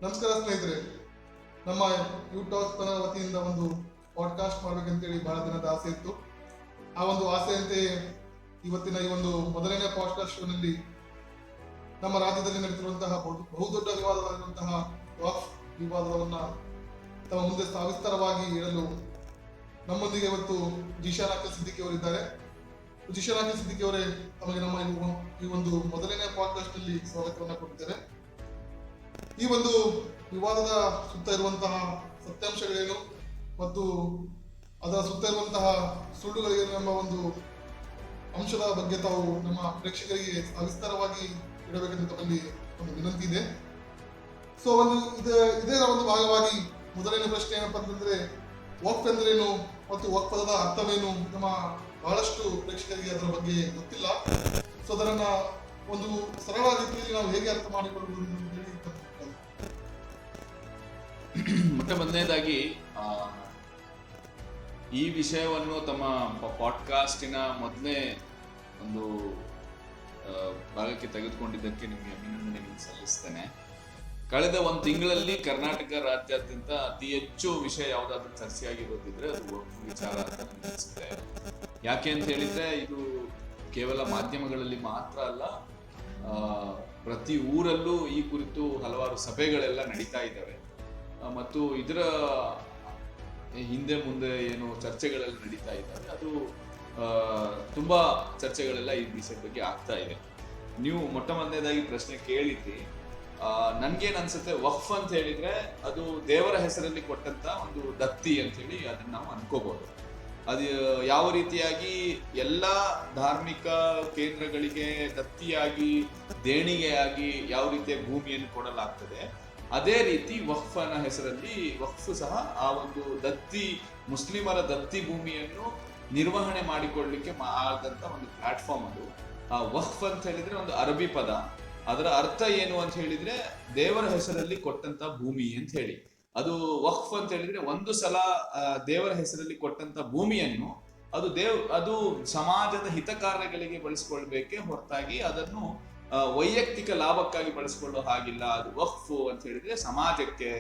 ನಮಸ್ಕಾರ ಸ್ನೇಹಿತರೆ, ನಮ್ಮ ಯೂಟ್ಯೂಬ್ ಚಾನಲ್ ವತಿಯಿಂದ ಒಂದು ಪಾಡ್ಕಾಸ್ಟ್ ಮಾಡ್ಬೇಕಂತೇಳಿ ಬಹಳ ದಿನದ ಆಸೆ ಇತ್ತು. ಆ ಒಂದು ಆಸೆಯಂತೆ ಇವತ್ತಿನ ಈ ಒಂದು ಮೊದಲನೇ ಪಾಡ್ಕಾಸ್ಟ್ ಶೋನಲ್ಲಿ ನಮ್ಮ ರಾಜ್ಯದಲ್ಲಿ ನಡೆದಿರುವಂತಹ ಬಹುದೊಡ್ಡ ವಿವಾದವಾಗಿರುವಂತಹ ವಕ್ಫ್ ವಿವಾದವನ್ನ ತಮ್ಮ ಮುಂದೆ ಸವಿಸ್ತಾರವಾಗಿ ಹೇಳಲು ನಮ್ಮೊಂದಿಗೆ ಇವತ್ತು ಜಿಶಾನ್ ಅಖಿಲ್ ಸಿದ್ದಿಕಿ ಅವರಿದ್ದಾರೆ. ಜಿಶಾನ್ ಅಖಿಲ್ ಸಿದ್ದಿಕಿ ಅವರೇ, ತಮಗೆ ನಮ್ಮ ಈ ಒಂದು ಮೊದಲನೇ ಪಾಡ್ಕಾಸ್ಟ್ ನಲ್ಲಿ ಸ್ವಾಗತವನ್ನ ಕೊಟ್ಟಿದ್ದಾರೆ. ಈ ಒಂದು ವಿವಾದದ ಸುತ್ತ ಇರುವಂತಹ ಸತ್ಯಾಂಶಗಳೇನು ಮತ್ತು ಅದರ ಸುತ್ತ ಇರುವಂತಹ ಸುಳ್ಳುಗಳೇನು ಎಂಬ ಒಂದು ಅಂಶದ ಬಗ್ಗೆ ತಾವು ನಮ್ಮ ಪ್ರೇಕ್ಷಕರಿಗೆ ಸವಿಸ್ತಾರವಾಗಿ ಇಡಬೇಕೆಂದು ತಮ್ಮಲ್ಲಿ ಒಂದು ವಿನಂತಿ ಇದೆ. ಸೊ ಇದೇ ಒಂದು ಭಾಗವಾಗಿ ಮೊದಲನೇ ಪ್ರಶ್ನೆ ಏನಪ್ಪಾ ಅಂತಂದ್ರೆ, ವಕ್ಫ್ ಎಂದರೇನು ಮತ್ತು ವಕ್ಫ್ ಪದದ ಅರ್ಥವೇನು? ನಮ್ಮ ಬಹಳಷ್ಟು ಪ್ರೇಕ್ಷಕರಿಗೆ ಅದರ ಬಗ್ಗೆ ಗೊತ್ತಿಲ್ಲ. ಸೊ ಅದನ್ನ ಒಂದು ಸರಳ ರೀತಿಯಲ್ಲಿ ನಾವು ಹೇಗೆ ಅರ್ಥ ಮಾಡಿಕೊಳ್ಳುವುದು ಅಂತ ಹೇಳಿ ಮತ್ತೆ ಮೊದಲನೇದಾಗಿ ಈ ವಿಷಯವನ್ನು ತಮ್ಮ ಪಾಡ್ಕಾಸ್ಟಿನ ಮೊದಲನೇ ಒಂದು ಭಾಗಕ್ಕೆ ತೆಗೆದುಕೊಂಡಿದ್ದಕ್ಕೆ ನಿಮಗೆ ಅಭಿನಂದನೆಗಳನ್ನು ಸಲ್ಲಿಸ್ತೇನೆ. ಕಳೆದ ಒಂದು ತಿಂಗಳಲ್ಲಿ ಕರ್ನಾಟಕ ರಾಜ್ಯಾದ್ಯಂತ ಅತಿ ಹೆಚ್ಚು ವಿಷಯ ಯಾವುದಾದ್ರೂ ಚರ್ಚೆಯಾಗಿರೋದಿದ್ರೆ ಅದು ವಕ್ಫ್ ವಿಚಾರ ಅಂತ ನನಗೆ ಅನಿಸುತ್ತೆ. ಯಾಕೆ ಅಂತ ಹೇಳಿದ್ರೆ, ಇದು ಕೇವಲ ಮಾಧ್ಯಮಗಳಲ್ಲಿ ಮಾತ್ರ ಅಲ್ಲ, ಪ್ರತಿ ಊರಲ್ಲೂ ಈ ಕುರಿತು ಹಲವಾರು ಸಭೆಗಳೆಲ್ಲ ನಡೀತಾ ಇದ್ದಾವೆ ಮತ್ತು ಇದರ ಹಿಂದೆ ಮುಂದೆ ಏನು ಚರ್ಚೆಗಳೆಲ್ಲ ನಡೀತಾ ಇದ್ದಾವೆ, ಅದು ತುಂಬಾ ಚರ್ಚೆಗಳೆಲ್ಲ ಈ ವಿಷಯದ ಬಗ್ಗೆ ಆಗ್ತಾ ಇದೆ. ನೀವು ಮೊದಲನೇದಾಗಿ ಪ್ರಶ್ನೆ ಕೇಳಿದ್ರಿ. ನನ್ಗೇನ್ ಅನ್ಸುತ್ತೆ, ವಕ್ಫ್ ಅಂತ ಹೇಳಿದ್ರೆ ಅದು ದೇವರ ಹೆಸರಲ್ಲಿ ಕೊಟ್ಟಂತ ಒಂದು ದತ್ತಿ ಅಂತ ಹೇಳಿ ಅದನ್ನ ನಾವು ಅನ್ಕೋಬಹುದು. ಅದು ಯಾವ ರೀತಿಯಾಗಿ ಎಲ್ಲ ಧಾರ್ಮಿಕ ಕೇಂದ್ರಗಳಿಗೆ ದತ್ತಿಯಾಗಿ ದೇಣಿಗೆಯಾಗಿ ಯಾವ ರೀತಿಯ ಭೂಮಿಯನ್ನು ಕೊಡಲಾಗ್ತದೆ, ಅದೇ ರೀತಿ ವಕ್ಫನ ಹೆಸರಲ್ಲಿ ವಕ್ಫ್ ಸಹ ಆ ಒಂದು ದತ್ತಿ, ಮುಸ್ಲಿಮರ ದತ್ತಿ ಭೂಮಿಯನ್ನು ನಿರ್ವಹಣೆ ಮಾಡಿಕೊಳ್ಳಲಿಕ್ಕೆ ಆದಂತ ಒಂದು ಪ್ಲಾಟ್ಫಾರ್ಮ್ ಅದು. ಆ ವಕ್ಫ್ ಅಂತ ಹೇಳಿದ್ರೆ ಒಂದು ಅರಬಿ ಪದ. ಅದರ ಅರ್ಥ ಏನು ಅಂತ ಹೇಳಿದ್ರೆ ದೇವರ ಹೆಸರಲ್ಲಿ ಕೊಟ್ಟಂತ ಭೂಮಿ ಅಂತ ಹೇಳಿ. ಅದು ವಕ್ಫ್ ಅಂತ ಹೇಳಿದ್ರೆ ಒಂದು ಸಲ ದೇವರ ಹೆಸರಲ್ಲಿ ಕೊಟ್ಟಂತ ಭೂಮಿಯನ್ನು ಅದು ಸಮಾಜದ ಹಿತ ಕಾರ್ಯಗಳಿಗೆ ಬಳಸಿಕೊಳ್ಬೇಕೆ ಹೊರತಾಗಿ ಅದನ್ನು ವೈಯಕ್ತಿಕ ಲಾಭಕ್ಕಾಗಿ ಬಳಸಿಕೊಳ್ಳೋ ಹಾಗಿಲ್ಲ. ಅದು ವಕ್ಫ್ ಅಂತ ಹೇಳಿದ್ರೆ ಸಮಾಜಕ್ಕೆ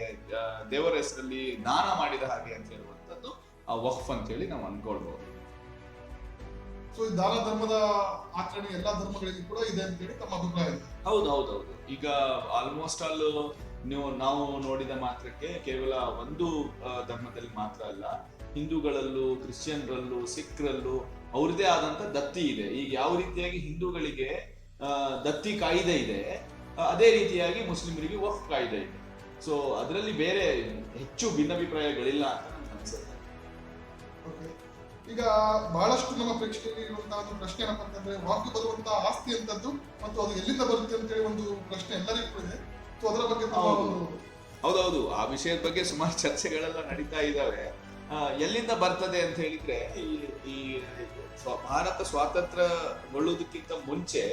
ದೇವರ ಹೆಸರಲ್ಲಿ ದಾನ ಮಾಡಿದ ಹಾಗೆ ಅಂತ ಹೇಳುವಂಥದ್ದು ಆ ವಕ್ಫ್ ಅಂತ ಹೇಳಿ ನಾವು ಅನ್ಕೊಳ್ಬಹುದು. ಸೊ ಈ ದಾನ ಧರ್ಮದ ಆಚರಣೆ ಎಲ್ಲಾ ಧರ್ಮಗಳಿಗೆ ಕೂಡ ಇದೆ ಅಂತ ಹೇಳಿ ತಮ್ಮ ಅಭಿಪ್ರಾಯ? ಹೌದು. ಈಗ ಆಲ್ಮೋಸ್ಟ್ ಆಲ್ ನಾವು ನೋಡಿದ ಮಾತ್ರಕ್ಕೆ ಕೇವಲ ಒಂದು ಧರ್ಮದಲ್ಲಿ ಮಾತ್ರ ಅಲ್ಲ, ಹಿಂದೂಗಳಲ್ಲೂ, ಕ್ರಿಶ್ಚಿಯನ್ರಲ್ಲೂ, ಸಿಖ್ರಲ್ಲೂ ಅವ್ರದೇ ಆದಂತ ದತ್ತಿ ಇದೆ. ಈಗ ಯಾವ ರೀತಿಯಾಗಿ ಹಿಂದೂಗಳಿಗೆ ದತ್ತಿ ಕಾಯ್ದೆ ಇದೆ, ಅದೇ ರೀತಿಯಾಗಿ ಮುಸ್ಲಿಮರಿಗೆ ವಕ್ಫ್ ಕಾಯ್ದೆ ಇದೆ. ಸೊ ಅದರಲ್ಲಿ ಬೇರೆ ಹೆಚ್ಚು ಭಿನ್ನಾಭಿಪ್ರಾಯಗಳಿಲ್ಲ ಅಂತ ನನ್ಗೆ ಅನ್ಸುತ್ತೆ. ಈಗ ಬಹಳಷ್ಟು ನಮ್ಮ ಪ್ರೇಕ್ಷಕರಿಗೆ ಇರುವಂತಹ ಒಂದು ಪ್ರಶ್ನೆ ಏನಪ್ಪ ಅಂತಂದ್ರೆ, ವಕ್ಫ್ ಬರುವಂತಹ ಆಸ್ತಿ ಅಂತದ್ದು ಮತ್ತು ಅದು ಎಲ್ಲಿಂದ ಬರುತ್ತೆ ಅಂತ ಹೇಳಿ ಒಂದು ಪ್ರಶ್ನೆ ಎಲ್ಲರಿಗೂ ಇದೆ. ಸೊ ಅದರ ಬಗ್ಗೆ ಹೌದೌದು, ಆ ವಿಷಯದ ಬಗ್ಗೆ ಸುಮಾರು ಚರ್ಚೆಗಳೆಲ್ಲ ನಡೀತಾ ಇದ್ದಾವೆ. ಎಲ್ಲಿಂದ ಬರ್ತದೆ ಅಂತ ಹೇಳಿದ್ರೆ, ಈ ಭಾರತ ಸ್ವಾತಂತ್ರ್ಯಗೊಳ್ಳುವುದಕ್ಕಿಂತ ಮುಂಚೆ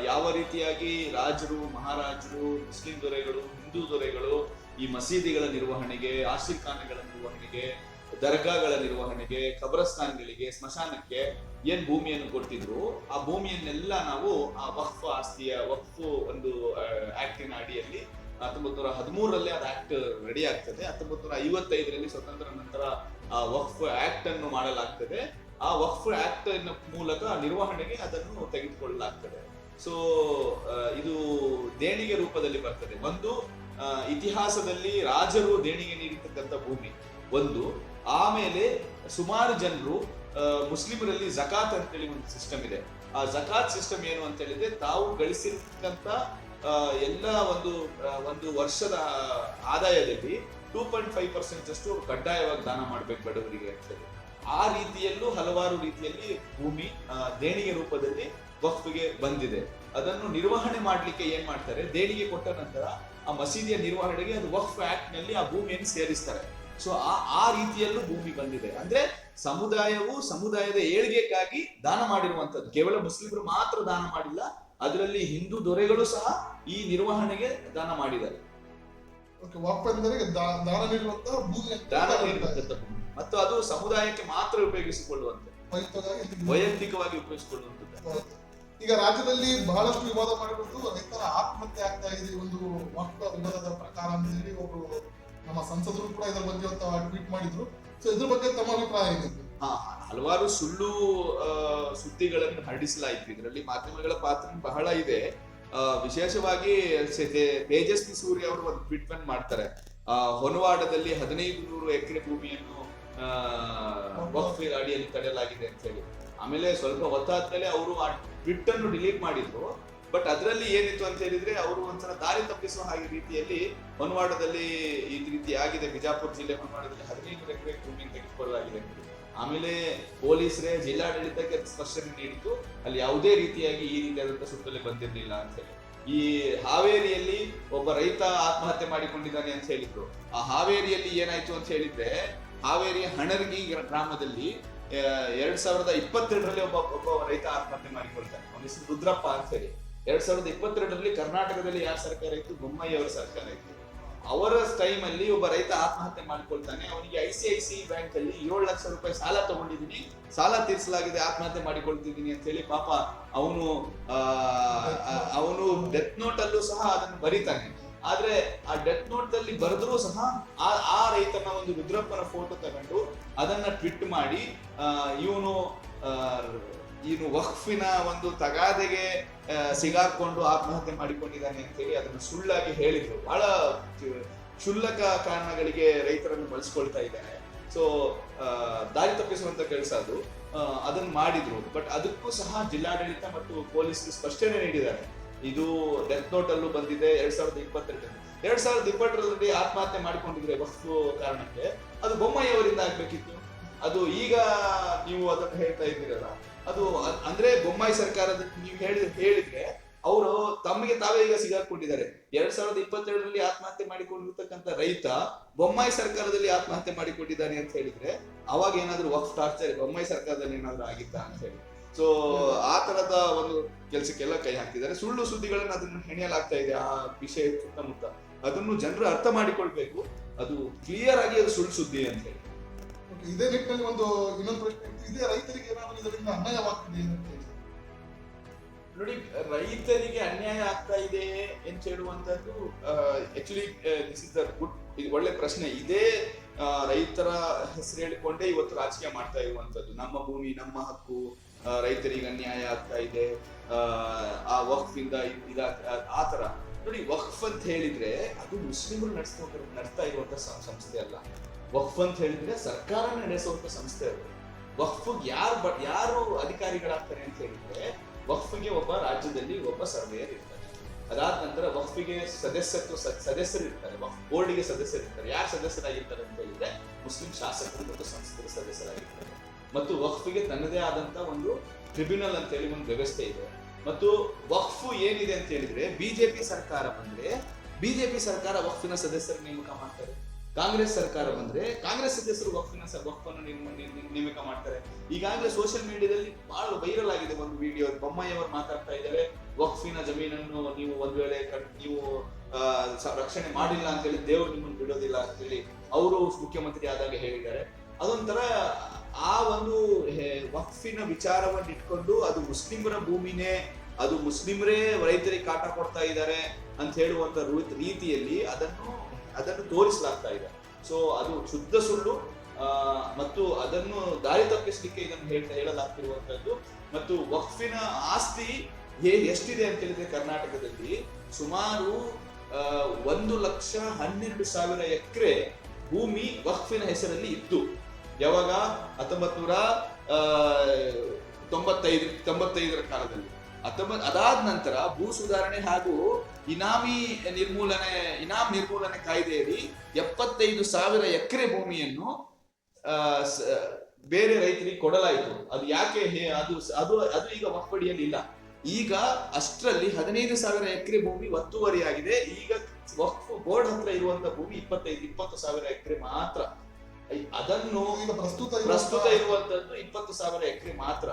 ಯಾವ ರೀತಿಯಾಗಿ ರಾಜರು, ಮಹಾರಾಜರು, ಮುಸ್ಲಿಂ ದೊರೆಗಳು, ಹಿಂದೂ ದೊರೆಗಳು ಈ ಮಸೀದಿಗಳ ನಿರ್ವಹಣೆಗೆ, ಆಶೀರ್ಖಾನೆಗಳ ನಿರ್ವಹಣೆಗೆ, ದರ್ಗಾಗಳ ನಿರ್ವಹಣೆಗೆ, ಖಬರಸ್ಥಾನ್ಗಳಿಗೆ, ಸ್ಮಶಾನಕ್ಕೆ ಏನ್ ಭೂಮಿಯನ್ನು ಕೊಡ್ತಿದ್ರು, ಆ ಭೂಮಿಯನ್ನೆಲ್ಲ ನಾವು ಆ ವಕ್ಫ್ ಆಸ್ತಿಯ ವಕ್ಫ್ ಒಂದು ಆಕ್ಟಿನ ಅಡಿಯಲ್ಲಿ 1913ರಲ್ಲಿ ಅದು ಆಕ್ಟ್ ರೆಡಿ ಆಗ್ತದೆ. 1955ರಲ್ಲಿ ಸ್ವತಂತ್ರ ನಂತರ ಆ ವಕ್ಫ್ ಆಕ್ಟ್ ಅನ್ನು ಮಾಡಲಾಗ್ತದೆ. ಆ ವಕ್ಫ್ ಆಕ್ಟ್ ಮೂಲಕ ನಿರ್ವಹಣೆಗೆ ಅದನ್ನು ತೆಗೆದುಕೊಳ್ಳಲಾಗ್ತದೆ. ಸೊ ಇದು ದೇಣಿಗೆ ರೂಪದಲ್ಲಿ ಬರ್ತದೆ. ಒಂದು ಇತಿಹಾಸದಲ್ಲಿ ರಾಜರು ದೇಣಿಗೆ ನೀಡಿರ್ತಕ್ಕಂಥ ಭೂಮಿ ಒಂದು. ಆಮೇಲೆ ಸುಮಾರು ಜನರು ಮುಸ್ಲಿಮರಲ್ಲಿ ಜಕಾತ್ ಅಂತೇಳಿ ಒಂದು ಸಿಸ್ಟಮ್ ಇದೆ. ಆ ಜಕಾತ್ ಸಿಸ್ಟಮ್ ಏನು ಅಂತ ಹೇಳಿದ್ರೆ, ತಾವು ಗಳಿಸಿರ್ತಕ್ಕಂಥ ಎಲ್ಲ ಒಂದು ವರ್ಷದ ಆದಾಯದಲ್ಲಿ 2.5% ಅಷ್ಟು ಕಡ್ಡಾಯವಾಗಿ ದಾನ ಮಾಡ್ಬೇಕು ಬಡವರಿಗೆ ಅಂತ ಹೇಳಿ. ಆ ರೀತಿಯಲ್ಲೂ ಹಲವಾರು ರೀತಿಯಲ್ಲಿ ಭೂಮಿ ದೇಣಿಗೆ ರೂಪದಲ್ಲಿ ವಕ್ಫ್ಗೆ ಬಂದಿದೆ. ಅದನ್ನು ನಿರ್ವಹಣೆ ಮಾಡ್ಲಿಕ್ಕೆ ಏನ್ ಮಾಡ್ತಾರೆ, ದೇಣಿಗೆ ಕೊಟ್ಟ ನಂತರ ಆ ಮಸೀದಿಯ ನಿರ್ವಹಣೆಗೆ ಅದು ವಕ್ಫ್ ಆಕ್ಟ್ ನಲ್ಲಿ ಆ ಭೂಮಿಯನ್ನು ಸೇರಿಸ್ತಾರೆ. ಸೊ ಆ ರೀತಿಯಲ್ಲೂ ಭೂಮಿ ಬಂದಿದೆ. ಅಂದ್ರೆ ಸಮುದಾಯದ ಏಳ್ಗೆಗಾಗಿ ದಾನ ಮಾಡಿರುವಂತದ್ದು. ಕೇವಲ ಮುಸ್ಲಿಮರು ಮಾತ್ರ ದಾನ ಮಾಡಿಲ್ಲ, ಅದರಲ್ಲಿ ಹಿಂದೂ ದೊರೆಗಳು ಸಹ ಈ ನಿರ್ವಹಣೆಗೆ ದಾನ ಮಾಡಿದ್ದಾರೆ. ವಕ್ಫ್ ಅಂದರೆ ದಾನ ನೀಡುವಂತಹ ಭೂಮಿ ಮತ್ತು ಅದು ಸಮುದಾಯಕ್ಕೆ ಮಾತ್ರ ಉಪಯೋಗಿಸಿಕೊಳ್ಳುವಂತೆ, ವೈಯಕ್ತಿಕವಾಗಿ ಉಪಯೋಗಿಸಿಕೊಳ್ಳುವಂಥದ್ದು. ಈಗ ರಾಜ್ಯದಲ್ಲಿ ಬಹಳಷ್ಟು ವಿವಾದ ಮಾಡಿಕೊಂಡು ರೈತರ ಆತ್ಮಹತ್ಯೆ ಆಗ್ತಾ ಇದೆ ಈ ಒಂದು ವಕ್ಫ್ ವಿವಾದದ ಪ್ರಕಾರ ಅಂತ ಹೇಳಿ ಒಬ್ರು ನಮ್ಮ ಸಂಸದರು ಕೂಡ ಇದರ ಬಗ್ಗೆ ಟ್ವೀಟ್ ಮಾಡಿದ್ರು. ಸೊ ಇದ್ರ ಬಗ್ಗೆ ತಮ್ಮ ಅಭಿಪ್ರಾಯ ಏನಿದೆ? ಹಲವಾರು ಸುಳ್ಳು ಸುದ್ದಿಗಳನ್ನು ಹರಡಿಸಲಾಯಿತು. ಇದರಲ್ಲಿ ಮಾಧ್ಯಮಗಳ ಪಾತ್ರ ಬಹಳ ಇದೆ. ವಿಶೇಷವಾಗಿ ತೇಜಸ್ವಿ ಸೂರ್ಯ ಅವರು ಒಂದು ಟ್ವೀಟ್ ಮಾಡ್ತಾರೆ. ಹೊನವಾಡದಲ್ಲಿ 1500 ಎಕರೆ ಭೂಮಿಯನ್ನು ವಕ್ಫ್ ಅಡಿಯಲ್ಲಿ ತಡೆಯಲಾಗಿದೆ ಅಂತ ಹೇಳಿ. ಆಮೇಲೆ ಸ್ವಲ್ಪ ಹೊತ್ತಾದ್ಮೇಲೆ ಅವರು ಆ ಟ್ವೀಟ್ ಅನ್ನು ಡಿಲೀಟ್ ಮಾಡಿದ್ರು. ಬಟ್ ಅದರಲ್ಲಿ ಏನಿತ್ತು ಅಂತ ಹೇಳಿದ್ರೆ, ಅವರು ಒಂದ್ಸಲ ದಾರಿ ತಪ್ಪಿಸುವ ಹಾಗೆ ರೀತಿಯಲ್ಲಿ ಹೊನವಾಡದಲ್ಲಿ ಈ ರೀತಿ ಆಗಿದೆ, ಬಿಜಾಪುರ ಜಿಲ್ಲೆ ಹೊನವಾಡದಲ್ಲಿ 15 ಎಕರೆ ಭೂಮಿಯನ್ನು ತೆಗೆದುಕೊಳ್ಳಲಾಗಿದೆ ಅಂತ. ಆಮೇಲೆ ಪೊಲೀಸರೇ ಜಿಲ್ಲಾಡಳಿತಕ್ಕೆ ಸ್ಪಷ್ಟನೆ ನೀಡಿದ್ದು ಅಲ್ಲಿ ಯಾವುದೇ ರೀತಿಯಾಗಿ ಈ ರೀತಿಯಾದಂತಹ ಸುತ್ತಲೆ ಬಂದಿರಲಿಲ್ಲ ಅಂತ ಹೇಳಿ. ಈ ಹಾವೇರಿಯಲ್ಲಿ ಒಬ್ಬ ರೈತ ಆತ್ಮಹತ್ಯೆ ಮಾಡಿಕೊಂಡಿದ್ದಾನೆ ಅಂತ ಹೇಳಿದ್ರು. ಆ ಹಾವೇರಿಯಲ್ಲಿ ಏನಾಯ್ತು ಅಂತ ಹೇಳಿದ್ರೆ, ಹಾವೇರಿಯ ಹಣರ್ಗಿ ಗ್ರಾಮದಲ್ಲಿ 2022ರಲ್ಲಿ ಒಬ್ಬ ರೈತ ಆತ್ಮಹತ್ಯೆ ಮಾಡಿಕೊಳ್ತಾನೆ. ಅವನ ಹೆಸರು ರುದ್ರಪ್ಪ ಅಂತ ಹೇಳಿ. 2022ರಲ್ಲಿ ಕರ್ನಾಟಕದಲ್ಲಿ ಯಾರ ಸರ್ಕಾರ ಇತ್ತು? ಬೊಮ್ಮಾಯಿ ಅವರ ಸರ್ಕಾರ ಇತ್ತು. ಅವರ ಟೈಮ್ ಅಲ್ಲಿ ಒಬ್ಬ ರೈತ ಆತ್ಮಹತ್ಯೆ ಮಾಡಿಕೊಳ್ತಾನೆ. ಅವನಿಗೆ ICICI ಬ್ಯಾಂಕ್ ಅಲ್ಲಿ 7 ಲಕ್ಷ ರೂಪಾಯಿ ಸಾಲ ತಗೊಂಡಿದ್ದೀನಿ, ಸಾಲ ತೀರಿಸಲಾಗಿದೆ, ಆತ್ಮಹತ್ಯೆ ಮಾಡಿಕೊಳ್ತಿದ್ದೀನಿ ಅಂತ ಹೇಳಿ ಪಾಪ ಅವನು ಡೆತ್ ನೋಟ್ ಅಲ್ಲೂ ಸಹ ಅದನ್ನು ಬರೀತಾನೆ. ಆದ್ರೆ ಆ ಡೆತ್ ನೋಟ್ ಅಲ್ಲಿ ಬರೆದ್ರೂ ಸಹ ಆ ರೈತನ ಒಂದು ರುದ್ರಪ್ಪನ ಫೋಟೋ ತಗೊಂಡು ಅದನ್ನ ಟ್ವಿಟ್ ಮಾಡಿ ಇವನು ವಕ್ಫಿನ ಒಂದು ತಗಾದೆಗೆ ಸಿಗಾಕೊಂಡು ಆತ್ಮಹತ್ಯೆ ಮಾಡಿಕೊಂಡಿದ್ದಾನೆ ಅಂತ ಹೇಳಿ ಅದನ್ನು ಸುಳ್ಳಾಗಿ ಹೇಳಿದ್ರು. ಬಹಳ ಕ್ಷುಲ್ಲಕ ಕಾರಣಗಳಿಗೆ ರೈತರನ್ನು ಬಳಸ್ಕೊಳ್ತಾ ಇದ್ದಾರೆ. ಸೊ ದಾರಿ ತಪ್ಪಿಸುವಂತ ಕೆಲಸ ಅದು. ಅದನ್ನ ಮಾಡಿದ್ರು. ಬಟ್ ಅದಕ್ಕೂ ಸಹ ಜಿಲ್ಲಾಡಳಿತ ಮತ್ತು ಪೊಲೀಸರು ಸ್ಪಷ್ಟನೆ ನೀಡಿದ್ದಾರೆ. ಇದು ಡೆತ್ ನೋಟ್ ಅಲ್ಲೂ ಬಂದಿದೆ. 2022ರಲ್ಲಿ ಆತ್ಮಹತ್ಯೆ ಮಾಡಿಕೊಂಡಿದ್ರೆ ವಕ್ಫ್ ಕಾರಣಕ್ಕೆ, ಅದು ಬೊಮ್ಮಾಯಿ ಅವರಿಂದ ಆಗ್ಬೇಕಿತ್ತು. ಅದು ಈಗ ನೀವು ಅದನ್ನು ಹೇಳ್ತಾ ಇದ್ದೀರಲ್ಲ, ಅದು ಅಂದ್ರೆ ಬೊಮ್ಮಾಯಿ ಸರ್ಕಾರದ ನೀವು ಹೇಳಿದ್ರೆ ಅವರು ತಮಗೆ ತಾವೇ ಈಗ ಸಿಗಾಕೊಂಡಿದ್ದಾರೆ. 2022ರಲ್ಲಿ ಆತ್ಮಹತ್ಯೆ ಮಾಡಿಕೊಂಡಿರ್ತಕ್ಕಂಥ ರೈತ ಬೊಮ್ಮಾಯಿ ಸರ್ಕಾರದಲ್ಲಿ ಆತ್ಮಹತ್ಯೆ ಮಾಡಿಕೊಂಡಿದ್ದಾನೆ ಅಂತ ಹೇಳಿದ್ರೆ, ಅವಾಗ ಏನಾದ್ರು ವಕ್ಫ್ ಟಾರ್ಚರ್ ಬೊಮ್ಮಾಯಿ ಸರ್ಕಾರದಲ್ಲಿ ಏನಾದ್ರು ಆಗಿತ್ತ ಅಂತ ಹೇಳಿ. ಸೊ ಆ ತರದ ಒಂದು ಕೆಲಸಕ್ಕೆಲ್ಲ ಕೈ ಹಾಕ್ತಿದ್ದಾರೆ. ಸುಳ್ಳು ಸುದ್ದಿಗಳನ್ನ ಅದನ್ನು ಹೆಣೆಯಲಾಗ್ತಾ ಇದೆ ಆ ವಿಷಯ ಸುತ್ತಮುತ್ತ. ಅದನ್ನು ಜನರು ಅರ್ಥ ಮಾಡಿಕೊಳ್ಬೇಕು. ಅದು ಕ್ಲಿಯರ್ ಆಗಿ ಅದು ಸುಳ್ಳು ಸುದ್ದಿ ಅಂತ ಹೇಳಿ. ಇದೇ ನಿಟ್ಟಿನಲ್ಲಿ ಒಂದು ಇನ್ನೊಂದು ಪ್ರಶ್ನೆ ಇತ್ತು, ಇದೇ ರೈತರಿಗೆ ಏನಾದರೂ ಇದರಿಂದ ಅನ್ಯಾಯವಾಗ್ತಿದೆ ಅಂತ ಹೇಳಿ. ನೋಡಿ, ರೈತರಿಗೆ ಅನ್ಯಾಯ ಆಗ್ತಾ ಇದೆ ಅಂತ ಹೇಳುವಂತದ್ದು actually this is the good, ಒಳ್ಳೆ ಪ್ರಶ್ನೆ. ಇದೇ ರೈತರ ಹೆಸರು ಹೇಳಿಕೊಂಡೇ ಇವತ್ತು ರಾಜಕೀಯ ಮಾಡ್ತಾ ಇರುವಂತದ್ದು. ನಮ್ಮ ಭೂಮಿ ನಮ್ಮ ಹಕ್ಕು, ರೈತರಿಗೆ ಅನ್ಯಾಯ ಆಗ್ತಾ ಇದೆ, ಆ ವಕ್ಫ್ ಇಂದ ಆ ತರ. ನೋಡಿ, ವಕ್ಫ್ ಅಂತ ಹೇಳಿದ್ರೆ ಅದು ಮುಸ್ಲಿಮರು ನಡೆಸ್ತಾ ಇರುವಂತ ಸಂಸ್ಥೆ ಅಲ್ಲ. ವಕ್ಫ್ ಅಂತ ಹೇಳಿದ್ರೆ ಸರ್ಕಾರ ನಡೆಸುವಂತ ಸಂಸ್ಥೆ ಅದು. ವಕ್ಫ್ ಯಾರು ಅಧಿಕಾರಿಗಳಾಗ್ತಾರೆ ಅಂತ ಹೇಳಿದ್ರೆ, ವಕ್ಫ್ಗೆ ಒಬ್ಬ ರಾಜ್ಯದಲ್ಲಿ ಒಬ್ಬ ಸರ್ವೇಯರ್ ಇರ್ತಾರೆ. ಅದಾದ ನಂತರ ವಕ್ಫಿಗೆ ಸದಸ್ಯರು ಇರ್ತಾರೆ, ವಕ್ಫ್ ಬೋರ್ಡ್ಗೆ ಸದಸ್ಯರು ಇರ್ತಾರೆ. ಯಾರು ಸದಸ್ಯರಾಗಿರ್ತಾರೆ ಅಂತ ಹೇಳಿದ್ರೆ ಮುಸ್ಲಿಂ ಶಾಸಕರು ಮತ್ತು ಸಂಸದರು ಸದಸ್ಯರಾಗಿರ್ತಾರೆ. ಮತ್ತು ವಕ್ಫಿಗೆ ತನ್ನದೇ ಆದಂತ ಒಂದು ಟ್ರಿಬ್ಯುನಲ್ ಅಂತ ಹೇಳಿ ಒಂದು ವ್ಯವಸ್ಥೆ ಇದೆ. ಮತ್ತು ವಕ್ಫ್ ಏನಿದೆ ಅಂತ ಹೇಳಿದ್ರೆ, ಬಿಜೆಪಿ ಸರ್ಕಾರ ಬಂದ್ರೆ ಬಿಜೆಪಿ ಸರ್ಕಾರ ವಕ್ಫಿನ ಸದಸ್ಯರ ನೇಮಕ ಮಾಡ್ತಾರೆ. ಕಾಂಗ್ರೆಸ್ ಸರ್ಕಾರ ಬಂದ್ರೆ ಕಾಂಗ್ರೆಸ್ ಸದಸ್ಯರು ವಕ್ಫನ್ನು ನೇಮಕ ಮಾಡ್ತಾರೆ. ಈಗಾಗಲೇ ಸೋಷಿಯಲ್ ಮೀಡಿಯಾದಲ್ಲಿ ಬಹಳ ವೈರಲ್ ಆಗಿದೆ ಒಂದು ವಿಡಿಯೋ. ಬೊಮ್ಮಾಯಿ ಅವರು ಮಾತಾಡ್ತಾ ಇದ್ದಾರೆ, ವಕ್ಫಿನ ಜಮೀನನ್ನು ನೀವು ಒಂದ್ ವೇಳೆ ನೀವು ರಕ್ಷಣೆ ಮಾಡಿಲ್ಲ ಅಂತ ಹೇಳಿ ದೇವರು ನಿಮ್ಮನ್ನು ಬಿಡೋದಿಲ್ಲ ಅಂತ ಹೇಳಿ ಅವರು ಮುಖ್ಯಮಂತ್ರಿ ಆದಾಗ ಹೇಳಿದ್ದಾರೆ. ಅದೊಂಥರ ಆ ಒಂದು ವಕ್ಫಿನ ವಿಚಾರವನ್ನು ಇಟ್ಕೊಂಡು ಅದು ಮುಸ್ಲಿಮರ ಭೂಮಿನೇ, ಅದು ಮುಸ್ಲಿಮರೇ ರೈತರಿಗೆ ಕಾಟ ಕೊಡ್ತಾ ಇದ್ದಾರೆ ಅಂತ ಹೇಳುವಂತ ರೀತಿಯಲ್ಲಿ ಅದನ್ನು ತೋರಿಸಲಾಗ್ತಾ ಇದೆ. ಸೊ ಅದು ಶುದ್ಧ ಸುಳ್ಳು. ಮತ್ತು ಅದನ್ನು ದಾರಿ ತಪ್ಪಿಸಲಿಕ್ಕೆ ಇದನ್ನು ಹೇಳಲಾಗ್ತಿರುವಂತದ್ದು. ಮತ್ತು ವಕ್ಫಿನ ಆಸ್ತಿ ಎಷ್ಟಿದೆ ಅಂತ ಹೇಳಿದ್ರೆ, ಕರ್ನಾಟಕದಲ್ಲಿ ಸುಮಾರು 1,12,000 ಎಕರೆ ಭೂಮಿ ವಕ್ಫಿನ ಹೆಸರಲ್ಲಿ ಇತ್ತು. ಯಾವಾಗ? 1995ರ ಕಾಲದಲ್ಲಿ. ಅದಾದ ನಂತರ ಭೂ ಸುಧಾರಣೆ ಹಾಗೂ ಇನಾಮ್ ನಿರ್ಮೂಲನೆ ಕಾಯ್ದೆಯಡಿ 75,000 ಎಕರೆ ಭೂಮಿಯನ್ನು ಬೇರೆ ರೈತರಿಗೆ ಕೊಡಲಾಯಿತು. ಅದು ಯಾಕೆ? ಅದು ಈಗ ವಕ್ಫ್ ಅಡಿಯಲ್ಲಿ ಇಲ್ಲ. ಈಗ ಅಷ್ಟರಲ್ಲಿ 15,000 ಎಕರೆ ಭೂಮಿ ಒತ್ತುವರಿಯಾಗಿದೆ. ಈಗ ವಕ್ಫ್ ಬೋರ್ಡ್ ಹತ್ರ ಇರುವಂತ ಭೂಮಿ 20,000 ಎಕರೆ ಮಾತ್ರ. ಅದನ್ನು ಪ್ರಸ್ತುತ ಇರುವಂತದ್ದು 20,000 ಎಕರೆ ಮಾತ್ರ.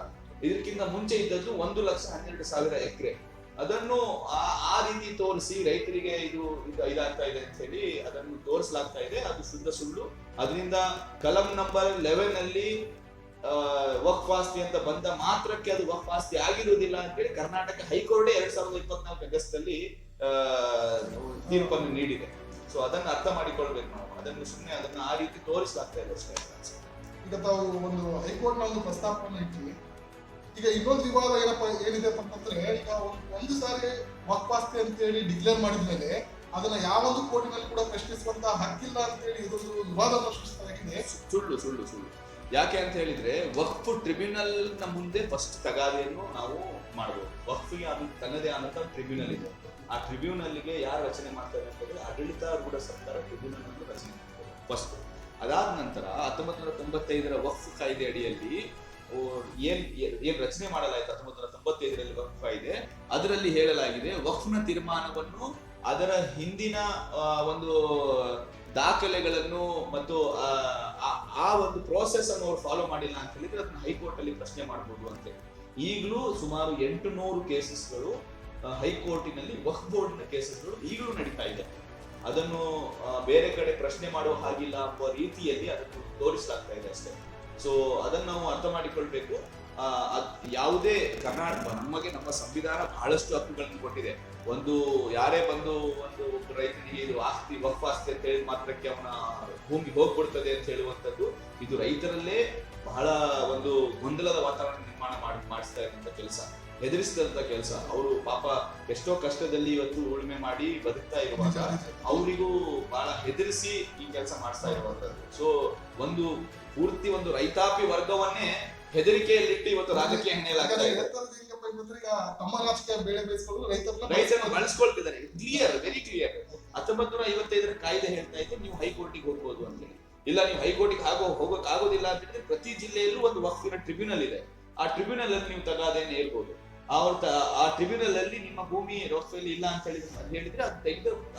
ಇದಕ್ಕಿಂತ ಮುಂಚೆ ಇದ್ದದ್ದು 1,12,000 ಎಕರೆ. ಅದನ್ನು ಆ ರೀತಿ ತೋರಿಸಿ ರೈತರಿಗೆ ಇದು ಇದಾಗ್ತಾ ಇದೆ ಅಂತ ಹೇಳಿ ಅದನ್ನು ತೋರಿಸಲಾಗ್ತಾ ಇದೆ. ಅದು ಶುದ್ಧ ಸುಳ್ಳು. ಅದರಿಂದ ಕಲಂ ನಂಬರ್ 11 ಅಲ್ಲಿ ವಕ್ಫ್ ಆಸ್ತಿ ಅಂತ ಬಂದ ಮಾತ್ರಕ್ಕೆ ಅದು ವಕ್ಫ್ ಆಸ್ತಿ ಆಗಿರುವುದಿಲ್ಲ ಅಂತೇಳಿ ಕರ್ನಾಟಕ ಹೈಕೋರ್ಟ್ 2024 ಆಗಸ್ಟಲ್ಲಿ ತೀರ್ಪನ್ನು ನೀಡಿದೆ. ಸೊ ಅದನ್ನ ಅರ್ಥ ಮಾಡಿಕೊಳ್ಬೇಕು ನಾವು. ಅದನ್ನು ಸುಮ್ಮನೆ ಅದನ್ನ ಆ ರೀತಿ ತೋರಿಸಲಾಗ್ತಾ ಇದೆ ಅಷ್ಟೇ. ಈಗ ತಾವು ಒಂದು ಹೈಕೋರ್ಟ್ ನ ಒಂದು ಪ್ರಸ್ತಾಪವನ್ನು ಇಟ್ಟಿ, ಈಗ ಇನ್ನೊಂದು ವಿವಾದ ಏನಿದೆ ಅಂತಂದ್ರೆ, ಈಗ ಒಂದು ಸಾರಿ ವಕ್ಫ್ ಆಸ್ತಿ ಅಂತೇಳಿ ಡಿಕ್ಲೇರ್ ಮಾಡಿದ್ಮೇಲೆ ಅದನ್ನ ಯಾವೊಂದು ಕೋರ್ಟಿನಲ್ಲಿ ಕೂಡ ಪ್ರಶ್ನಿಸುವಂತ ಹಕ್ಕಿಲ್ಲ ಅಂತೇಳಿ ಇದೊಂದು ವಿವಾದವನ್ನು ಸೃಷ್ಟಿಸಲಾಗಿದೆ. ಸುಳ್ಳು. ಯಾಕೆ ಅಂತ ಹೇಳಿದ್ರೆ ವಕ್ಫ್ ಟ್ರಿಬ್ಯುನಲ್ ನ ಮುಂದೆ ಫಸ್ಟ್ ತಗಾದೆಯನ್ನು ನಾವು ಮಾಡಬಹುದು. ವಕ್ಫ್ಗೆ ಅದು ತನ್ನದೇ ಆದಂತ ಟ್ರಿಬ್ಯುನಲ್ ಇದೆ. ಆ ಟ್ರಿಬ್ಯುನಲ್ಗೆ ಯಾರು ರಚನೆ ಮಾಡ್ತಾರೆ ಅಂತಂದ್ರೆ ಆಡಳಿತಾರೂಢ ಸರ್ಕಾರ ಟ್ರಿಬ್ಯುನಲ್ ಅನ್ನು ರಚನೆ ಮಾಡ್ತಾರೆ ಫಸ್ಟ್. ಅದಾದ ನಂತರ 1995ರ ವಕ್ಫ್ ಕಾಯ್ದೆ ಅಡಿಯಲ್ಲಿ ಏನ್ ರಚನೆ ಮಾಡಲಾಯಿತು 1995ರಲ್ಲಿ ವಕ್ಫ್ ಕಾಯ್ದೆ, ಅದರಲ್ಲಿ ಹೇಳಲಾಗಿದೆ ವಕ್ಫ್ನ ತೀರ್ಮಾನವನ್ನು ಅದರ ಹಿಂದಿನ ಒಂದು ದಾಖಲೆಗಳನ್ನು ಮತ್ತು ಆ ಒಂದು ಪ್ರೋಸೆಸ್ ಅನ್ನು ಅವ್ರು ಫಾಲೋ ಮಾಡಿಲ್ಲ ಅಂತ ಹೇಳಿದ್ರೆ ಅದನ್ನ ಹೈಕೋರ್ಟ್ ಅಲ್ಲಿ ಪ್ರಶ್ನೆ ಮಾಡಬಹುದು ಅಂತ ಹೇಳಿ. ಈಗಲೂ ಸುಮಾರು 800 ಕೇಸಸ್ಗಳು ಹೈಕೋರ್ಟಿನಲ್ಲಿ ವಕ್ಫ್ ಬೋರ್ಡ್ನ ಕೇಸಸ್ಗಳು ಈಗಲೂ ನಡೀತಾ ಇದೆ. ಅದನ್ನು ಬೇರೆ ಕಡೆ ಪ್ರಶ್ನೆ ಮಾಡುವ ಹಾಗಿಲ್ಲ ಅನ್ನುವ ರೀತಿಯಲ್ಲಿ ಅದನ್ನು ತೋರಿಸಲಾಗ್ತಾ ಇದೆ ಅಷ್ಟೇ. ಸೊ ಅದನ್ನು ನಾವು ಅರ್ಥ ಮಾಡಿಕೊಳ್ಬೇಕು. ಯಾವುದೇ ಕರ್ನಾಟಕ ನಮಗೆ ನಮ್ಮ ಸಂವಿಧಾನ ಬಹಳಷ್ಟು ಹಕ್ಕುಗಳನ್ನು ಕೊಟ್ಟಿದೆ. ಒಂದು ಯಾರೇ ಬಂದು ಒಂದು ರೈತನಿಗೆ ಇದು ಆಸ್ತಿ ವಕ್ಫ್ ಆಸ್ತಿ ಅಂತ ಹೇಳಿದ ಮಾತ್ರಕ್ಕೆ ಅವನ ಭೂಮಿ ಹೋಗ್ಬಿಡ್ತದೆ ಅಂತ ಹೇಳುವಂಥದ್ದು ಇದು ರೈತರಲ್ಲೇ ಬಹಳ ಒಂದು ಗೊಂದಲದ ವಾತಾವರಣ ನಿರ್ಮಾಣ ಮಾಡಿಸ್ತಾ ಇರುವಂತ ಕೆಲಸ, ಹೆದರಿಸಿದಂತ ಕೆಲಸ. ಅವರು ಪಾಪ ಎಷ್ಟೋ ಕಷ್ಟದಲ್ಲಿ ಇವತ್ತು ಉಳುಮೆ ಮಾಡಿ ಬದುಕ್ತಾ ಇರುವಾಗ ಅವರಿಗೂ ಬಹಳ ಹೆದರಿಸಿ ಈ ಕೆಲಸ ಮಾಡಿಸ್ತಾ ಇರುವಂತದ್ದು. ಸೊ ಒಂದು ಪೂರ್ತಿ ಒಂದು ರೈತಾಪಿ ವರ್ಗವನ್ನೇ ಹೆದರಿಕೆಯಲ್ಲಿಟ್ಟು ಇವತ್ತು ರಾಜಕೀಯ ಹೆಣೆಯಲಾಗ್ತಾ ಇದೆ. ರೈತರನ್ನು ಬಳಸ್ಕೊಳ್ತಿದ್ದಾರೆ. Clear, very clear. 1955ರ ಕಾಯ್ದೆ ಹೇಳ್ತಾ ಇದ್ರೆ ನೀವು ಹೈಕೋರ್ಟಿಗೆ ಹೋಗ್ಬೋದು ಅಂತ ಹೇಳಿ. ಇಲ್ಲ, ನೀವು ಹೈಕೋರ್ಟಿಗೆ ಹೋಗಕ್ ಆಗೋದಿಲ್ಲ ಅಂತ ಹೇಳಿದ್ರೆ ಪ್ರತಿ ಜಿಲ್ಲೆಯಲ್ಲೂ ಒಂದು ವಕ್ಫಿನ ಟ್ರಿಬ್ಯುನಲ್ ಇದೆ. ಆ ಟ್ರಿಬ್ಯುನಲ್ ಅಲ್ಲಿ ನೀವು ತಗಾದೆಯನ್ನು ಹೇಳ್ಬೋದು. ಆ ಟ್ರಿಬ್ಯುನಲ್ ಅಲ್ಲಿ ನಿಮ್ಮ ಭೂಮಿ ವಕ್ಫಲ್ಲಿ ಇಲ್ಲ ಅಂತ ಹೇಳಿದ್ರೆ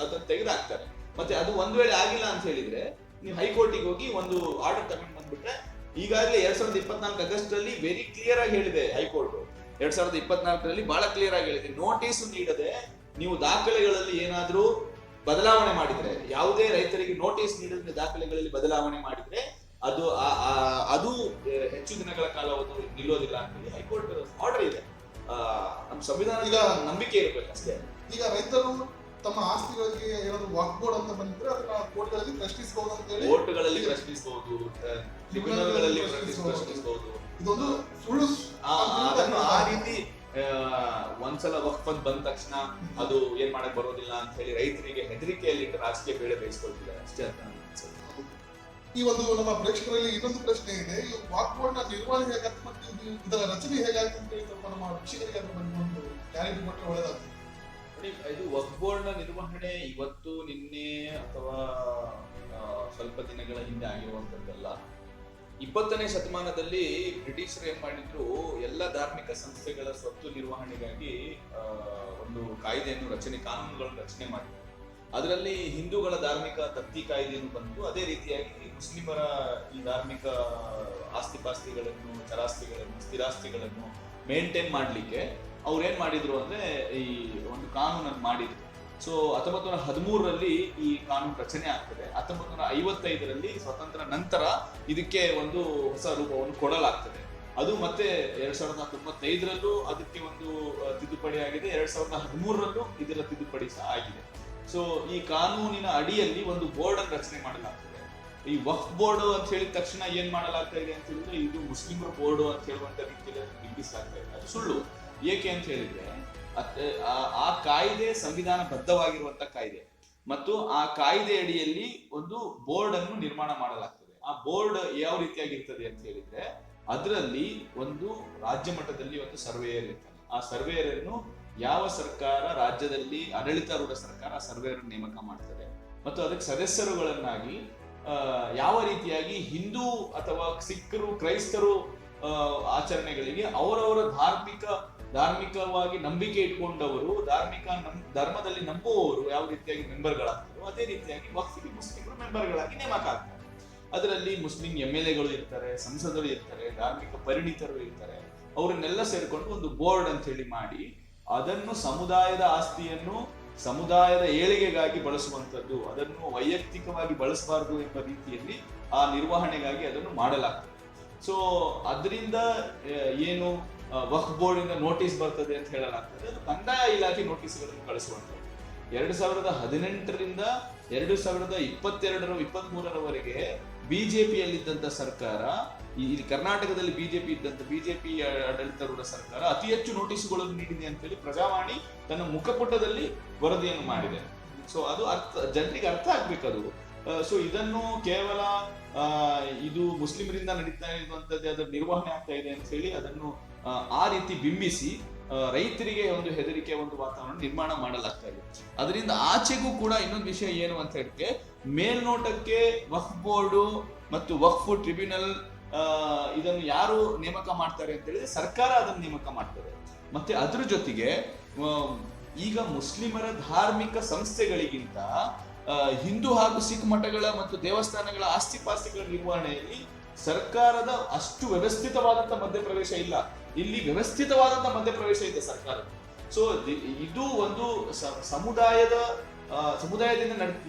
ಅದನ್ನ ತೆಗೆದಾಕ್ತಾರೆ. ಮತ್ತೆ ಅದು ಒಂದ್ ವೇಳೆ ಆಗಿಲ್ಲ ಅಂತ ಹೇಳಿದ್ರೆ ನೀವು ಹೈಕೋರ್ಟಿಗೆ ಹೋಗಿ ಒಂದು ಆರ್ಡರ್ ತಗೊಂಡು ಬಂದ್ಬಿಟ್ರೆ, ಈಗಾಗಲೇ 2024 ಆಗಸ್ಟ್ ಅಲ್ಲಿ ವೆರಿ ಕ್ಲಿಯರ್ ಆಗಿ ಹೇಳಿದೆ ಹೈಕೋರ್ಟ್. 2024ರಲ್ಲಿ ಬಹಳ ಕ್ಲಿಯರ್ ಆಗಿ ಹೇಳಿದೆ, ನೋಟಿಸ್ ನೀಡದೆ ನೀವು ದಾಖಲೆಗಳಲ್ಲಿ ಏನಾದ್ರೂ ಬದಲಾವಣೆ ಮಾಡಿದ್ರೆ, ಯಾವುದೇ ರೈತರಿಗೆ ನೋಟಿಸ್ ನೀಡದ ದಾಖಲೆಗಳಲ್ಲಿ ಬದಲಾವಣೆ ಮಾಡಿದ್ರೆ ಅದು ಹೆಚ್ಚು ದಿನಗಳ ಕಾಲ ನಿಲ್ಲೋದಿಲ್ಲ ಅಂತ ಹೇಳಿ ಹೈಕೋರ್ಟ್ ಆರ್ಡರ್ ಇದೆ. ನಮ್ಮ ಸಂವಿಧಾನದ ನಂಬಿಕೆ ಇರಬೇಕು ಅಷ್ಟೇ. ಈಗ ರೈತರು ತಮ್ಮ ಆಸ್ತಿಗಳಿಗೆ ಏನಾದ್ರು ವಕ್ಫ್ ಬೋರ್ಡ್ ಅಂತ ಬಂದಿದ್ರೆ ಅದನ್ನ ಕೋರ್ಟ್ಗಳಲ್ಲಿ ಪ್ರಶ್ನಿಸಬಹುದು ಅಂತ ಹೇಳಿ, ಕೋರ್ಟ್ಗಳಲ್ಲಿ ಪ್ರಶ್ನಿಸಬಹುದು, ಟ್ರಿಬ್ಯುನಲ್ಗಳಲ್ಲಿ ಪ್ರಶ್ನಿಸಬಹುದು. ಇದೊಂದು ಸುಳ್ಳು. ಅದನ್ನು ಆ ರೀತಿ ಒಂದ್ಸಲ ವಕ್ಫ್ ಅಂತ ಬಂದ ತಕ್ಷಣ ಅದು ಏನ್ ಮಾಡಕ್ ಬರೋದಿಲ್ಲ ಅಂತ ಹೇಳಿ ರೈತರಿಗೆ ಹೆದರಿಕೆಯಲ್ಲಿ ರಾಜಕೀಯ ಬೇಳೆ ಬೇಯಿಸ್ಕೊಳ್ತಿದ್ದಾರೆ ಅಷ್ಟೇ ಅಂತ. ಈ ಒಂದು ನಮ್ಮ ಪ್ರೇಕ್ಷಕರಲ್ಲಿ ಇನ್ನೊಂದು ಪ್ರಶ್ನೆ ಇದೆ, ಈ ವಕ್ಫ್ ಬೋರ್ಡ್ ನ ನಿರ್ವಹಣೆ ಹೇಗಾಗ್ತದೆ ಮತ್ತು ಇದರ ರಚನೆ ಹೇಗಾಗ್ತದೆ ಅಂತ ಹೇಳಿ ಸ್ವಲ್ಪ ನಮ್ಮ ವೀಕ್ಷಕರಿಗೆ ಅದನ್ನು ಬಂದು ಕ್ಲಾರಿಟಿ ಕೊಟ್ಟರೆ ಒಳ್ಳೆದಾಗ್ತದೆ. ಇದು ವಕ್ಫ್ ಬೋರ್ಡ್ ನ ನಿರ್ವಹಣೆ ಇವತ್ತು ನಿನ್ನೆ ಅಥವಾ ಸ್ವಲ್ಪ ದಿನಗಳ ಹಿಂದೆ ಆಗಿರುವಂತದ್ದಲ್ಲ. 20ನೇ ಶತಮಾನದಲ್ಲಿ ಬ್ರಿಟಿಷರು ಏನ್ ಮಾಡಿದ್ರು, ಎಲ್ಲ ಧಾರ್ಮಿಕ ಸಂಸ್ಥೆಗಳ ಸ್ವತ್ತು ನಿರ್ವಹಣೆಗಾಗಿ ಒಂದು ಕಾಯ್ದೆಯನ್ನು ಕಾನೂನುಗಳನ್ನು ರಚನೆ ಮಾಡಿದ್ರು. ಅದರಲ್ಲಿ ಹಿಂದೂಗಳ ಧಾರ್ಮಿಕ ದತ್ತಿ ಕಾಯ್ದೆಯನ್ನು ಬಂತು. ಅದೇ ರೀತಿಯಾಗಿ ಮುಸ್ಲಿಮರ ಈ ಧಾರ್ಮಿಕ ಆಸ್ತಿಪಾಸ್ತಿಗಳನ್ನು, ಚರಾಸ್ತಿಗಳನ್ನು, ಸ್ಥಿರಾಸ್ತಿಗಳನ್ನು ಮೇಂಟೈನ್ ಮಾಡ್ಲಿಕ್ಕೆ ಅವ್ರು ಏನ್ ಮಾಡಿದ್ರು ಅಂದ್ರೆ ಈ ಒಂದು ಕಾನೂನನ್ನು ಮಾಡಿದ್ರು. ಸೊ 1913ರಲ್ಲಿ ಈ ಕಾನೂನು ರಚನೆ ಆಗ್ತದೆ. 1955ರಲ್ಲಿ ಸ್ವತಂತ್ರ ನಂತರ ಇದಕ್ಕೆ ಒಂದು ಹೊಸ ರೂಪವನ್ನು ಕೊಡಲಾಗ್ತದೆ. ಅದು ಮತ್ತೆ 2095ರಲ್ಲೂ ಅದಕ್ಕೆ ಒಂದು ತಿದ್ದುಪಡಿ ಆಗಿದೆ. 2013ರಲ್ಲೂ ಇದರ ತಿದ್ದುಪಡಿ ಸಹ ಆಗಿದೆ. ಸೊ ಈ ಕಾನೂನಿನ ಅಡಿಯಲ್ಲಿ ಒಂದು ಬೋರ್ಡ್ ಅನ್ನು ರಚನೆ ಮಾಡಲಾಗ್ತದೆ. ಈ ವಕ್ಫ್ ಬೋರ್ಡ್ ಅಂತ ಹೇಳಿದ ತಕ್ಷಣ ಏನ್ ಮಾಡಲಾಗ್ತಾ ಇದೆ ಅಂತ ಹೇಳಿದ್ರೆ ಇದು ಮುಸ್ಲಿಮರ ಬೋರ್ಡ್ ಅಂತ ಹೇಳುವಂತ ರೀತಿಯಲ್ಲಿ ಬಿಂಬಿಸಲಾಗ್ತಾ ಇದೆ. ಅದು ಸುಳ್ಳು. ಏಕೆ ಅಂತ ಹೇಳಿದ್ರೆ ಆ ಕಾಯ್ದೆ ಸಂವಿಧಾನ ಬದ್ಧವಾಗಿರುವಂತ ಕಾಯ್ದೆ ಮತ್ತು ಆ ಕಾಯ್ದೆ ಅಡಿಯಲ್ಲಿ ಒಂದು ಬೋರ್ಡ್ ಅನ್ನು ನಿರ್ಮಾಣ ಮಾಡಲಾಗ್ತದೆ. ಆ ಬೋರ್ಡ್ ಯಾವ ರೀತಿಯಾಗಿರ್ತದೆ ಅಂತ ಹೇಳಿದ್ರೆ ಅದರಲ್ಲಿ ಒಂದು ರಾಜ್ಯ ಮಟ್ಟದಲ್ಲಿ ಒಂದು ಸರ್ವೇಯರ್ ಇರ್ತಾನೆ. ಆ ಸರ್ವೇಯರ್ ಅನ್ನು ಯಾವ ಸರ್ಕಾರ ರಾಜ್ಯದಲ್ಲಿ ಆಡಳಿತಾರೂಢ ಸರ್ಕಾರ ಸರ್ವೇಯರ್ ನೇಮಕ ಮಾಡ್ತದೆ ಮತ್ತು ಅದಕ್ಕೆ ಸದಸ್ಯರುಗಳನ್ನಾಗಿ ಯಾವ ರೀತಿಯಾಗಿ ಹಿಂದೂ ಅಥವಾ ಸಿಖ್ಖರು, ಕ್ರೈಸ್ತರು ಆಚರಣೆಗಳಿಗೆ ಅವರವರ ಧಾರ್ಮಿಕವಾಗಿ ನಂಬಿಕೆ ಇಟ್ಕೊಂಡವರು, ಧರ್ಮದಲ್ಲಿ ನಂಬುವವರು ಯಾವ ರೀತಿಯಾಗಿ ಮೆಂಬರ್ಗಳಾಗ್ತಾರೋ ಅದೇ ರೀತಿಯಾಗಿ ವಕ್ಫಿಗೆ ಮುಸ್ಲಿಮರು ಮೆಂಬರ್ಗಳಾಗಿ ನೇಮಕ ಆಗ್ತಾರೆ. ಅದರಲ್ಲಿ ಮುಸ್ಲಿಂ MLAಗಳು ಇರ್ತಾರೆ, ಸಂಸದರು ಇರ್ತಾರೆ, ಧಾರ್ಮಿಕ ಪರಿಣಿತರು ಇರ್ತಾರೆ. ಅವರನ್ನೆಲ್ಲ ಸೇರ್ಕೊಂಡು ಒಂದು ಬೋರ್ಡ್ ಅಂತ ಹೇಳಿ ಮಾಡಿ ಅದನ್ನು ಸಮುದಾಯದ ಆಸ್ತಿಯನ್ನು ಸಮುದಾಯದ ಏಳಿಗೆಗಾಗಿ ಬಳಸುವಂಥದ್ದು, ಅದನ್ನು ವೈಯಕ್ತಿಕವಾಗಿ ಬಳಸಬಾರದು ಎಂಬ ರೀತಿಯಲ್ಲಿ ಆ ನಿರ್ವಹಣೆಗಾಗಿ ಅದನ್ನು ಮಾಡಲಾಗ್ತದೆ. ಸೊ ಅದರಿಂದ ಏನು ವಕ್ಫ್ ಬೋರ್ಡಿಂದ ನೋಟಿಸ್ ಬರ್ತದೆ ಅಂತ ಹೇಳಲಾಗ್ತದೆ, ಅದು ಕಂದಾಯ ಇಲಾಖೆ ನೋಟಿಸ್ಗಳನ್ನು ಕಳಿಸುವಂಥದ್ದು. 2018ರಿಂದ 2022-23ರವರೆಗೆ ಬಿಜೆಪಿಯಲ್ಲಿದ್ದಂತ ಸರ್ಕಾರ, ಇಲ್ಲಿ ಕರ್ನಾಟಕದಲ್ಲಿ ಬಿಜೆಪಿ ಆಡಳಿತಾರೂಢ ಸರ್ಕಾರ ಅತಿ ಹೆಚ್ಚು ನೋಟಿಸ್ಗಳನ್ನು ನೀಡಿದೆ ಅಂತ ಹೇಳಿ ಪ್ರಜಾವಾಣಿ ತನ್ನ ಮುಖಪುಟದಲ್ಲಿ ವರದಿಯನ್ನು ಮಾಡಿದೆ. ಸೊ ಅದು ಜನರಿಗೆ ಅರ್ಥ ಆಗ್ಬೇಕದು. ಸೊ ಇದನ್ನು ಕೇವಲ ಇದು ಮುಸ್ಲಿಮರಿಂದ ನಡೀತಾ ಇರುವಂತದ್ದು, ಅದರ ನಿರ್ವಹಣೆ ಆಗ್ತಾ ಇದೆ ಅಂತ ಹೇಳಿ ಅದನ್ನು ಆ ರೀತಿ ಬಿಂಬಿಸಿ ರೈತರಿಗೆ ಒಂದು ಹೆದರಿಕೆ, ಒಂದು ವಾತಾವರಣ ನಿರ್ಮಾಣ ಮಾಡಲಾಗ್ತಾ ಇದೆ. ಅದರಿಂದ ಆಚೆಗೂ ಕೂಡ ಇನ್ನೊಂದು ವಿಷಯ ಏನು ಅಂತ ಹೇಳಿದ್ರೆ, ಮೇಲ್ನೋಟಕ್ಕೆ ವಕ್ಫ್ ಬೋರ್ಡು ಮತ್ತು ವಕ್ಫ್ ಟ್ರಿಬ್ಯುನಲ್ ಇದನ್ನು ಯಾರು ನೇಮಕ ಮಾಡ್ತಾರೆ ಅಂತ ಹೇಳಿದ್ರೆ ಸರ್ಕಾರ ಅದನ್ನು ನೇಮಕ ಮಾಡ್ತಾರೆ. ಮತ್ತೆ ಅದ್ರ ಜೊತೆಗೆ ಈಗ ಮುಸ್ಲಿಮರ ಧಾರ್ಮಿಕ ಸಂಸ್ಥೆಗಳಿಗಿಂತ ಹಿಂದೂ ಹಾಗೂ ಸಿಖ್ ಮಠಗಳ ಮತ್ತು ದೇವಸ್ಥಾನಗಳ ಆಸ್ತಿ ಪಾಸ್ತಿಗಳ ನಿರ್ವಹಣೆಯಲ್ಲಿ ಸರ್ಕಾರದ ಅಷ್ಟು ವ್ಯವಸ್ಥಿತವಾದಂತ ಮಧ್ಯಪ್ರವೇಶ ಇಲ್ಲ. ಇಲ್ಲಿ ವ್ಯವಸ್ಥಿತವಾದಂತ ಮಧ್ಯಪ್ರವೇಶ ಇದೆ ಸರ್ಕಾರದ. ಸೊ ಇದು ಒಂದು ಸಮುದಾಯದಿಂದ